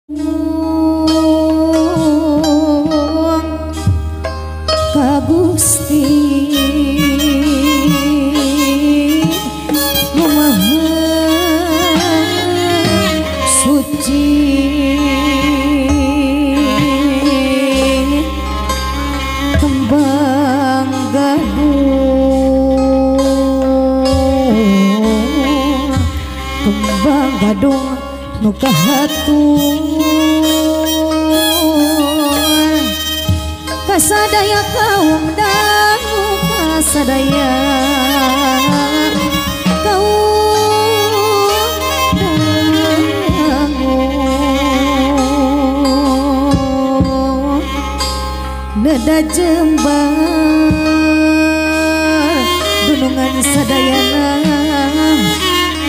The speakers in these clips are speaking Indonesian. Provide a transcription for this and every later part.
Ka Gusti Nu Maha Suci kembang gadung nu kahatur kasadaya kaum dangu kasadaya kaum dangu neda jembar gunungan sadayana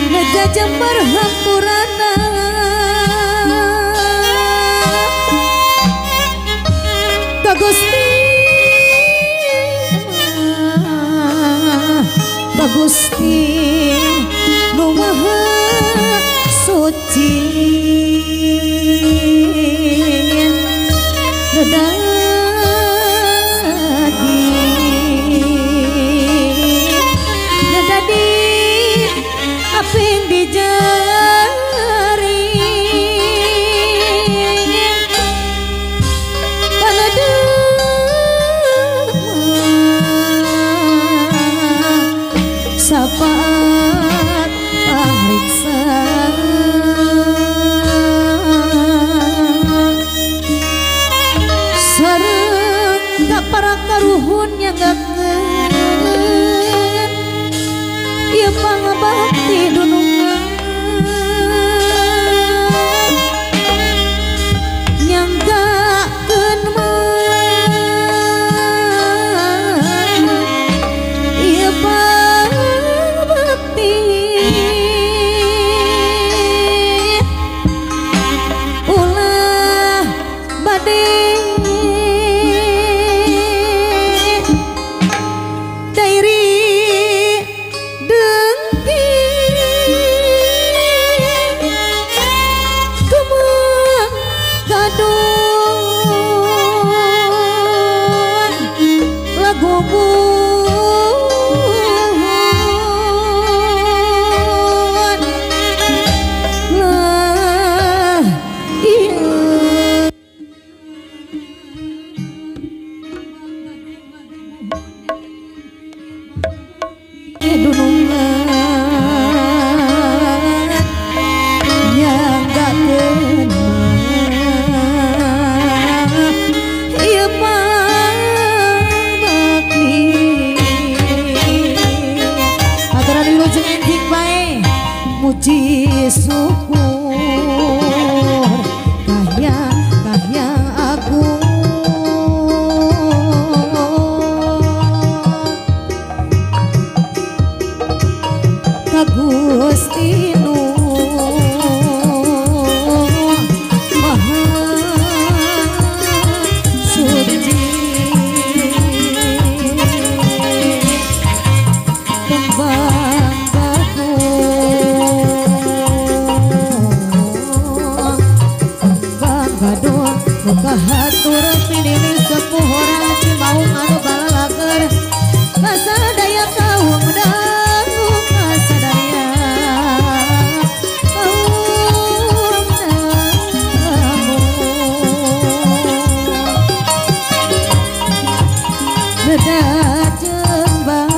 neda jembar hampurana Ka Gusti Ka Gusti Nu Maha Suci Nu dadi aping dijari sapaat pangriksa sareng ka para karuhun nyanggakeun ieu pangabakti dunungan nyanggakeun ieu pangabakti ulah bade muji syukur kahya agung Ka Gusti Nu Maha Suci kembang kahatur pilih sepuh orang Cimaung anu balalaker kasadaya kaum dangu kasadaya kaum dangu neda jembar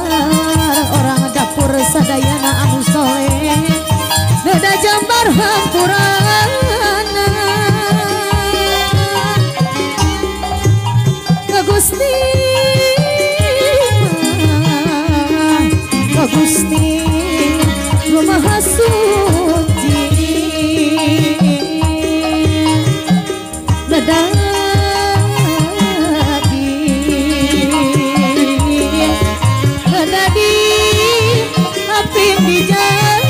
orang dapur sadayana anu soleh neda jembar hampurana Gusti Ka Gusti Nu Maha Suci Nedadi aping dijari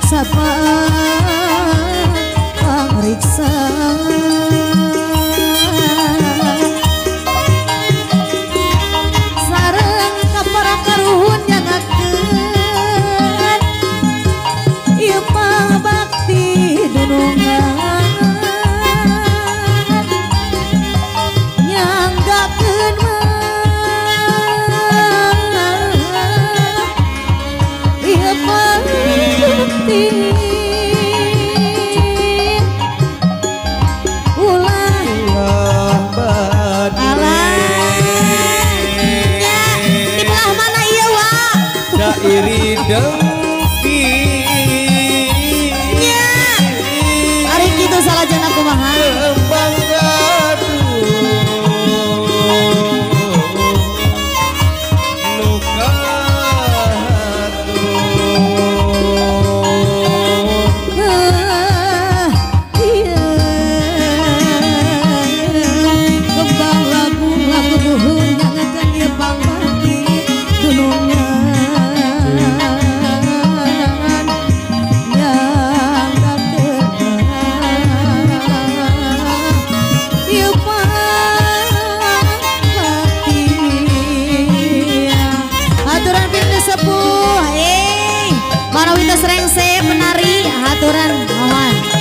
sapaat pangriksa Ari kitu salah jana kumaha Serengse penari haturan mohon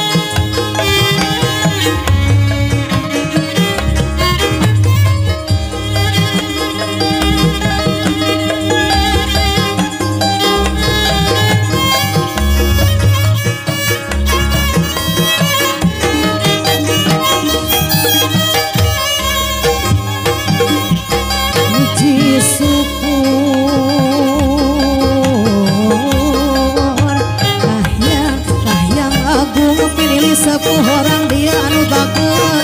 puji sepuh orang dia anu bagus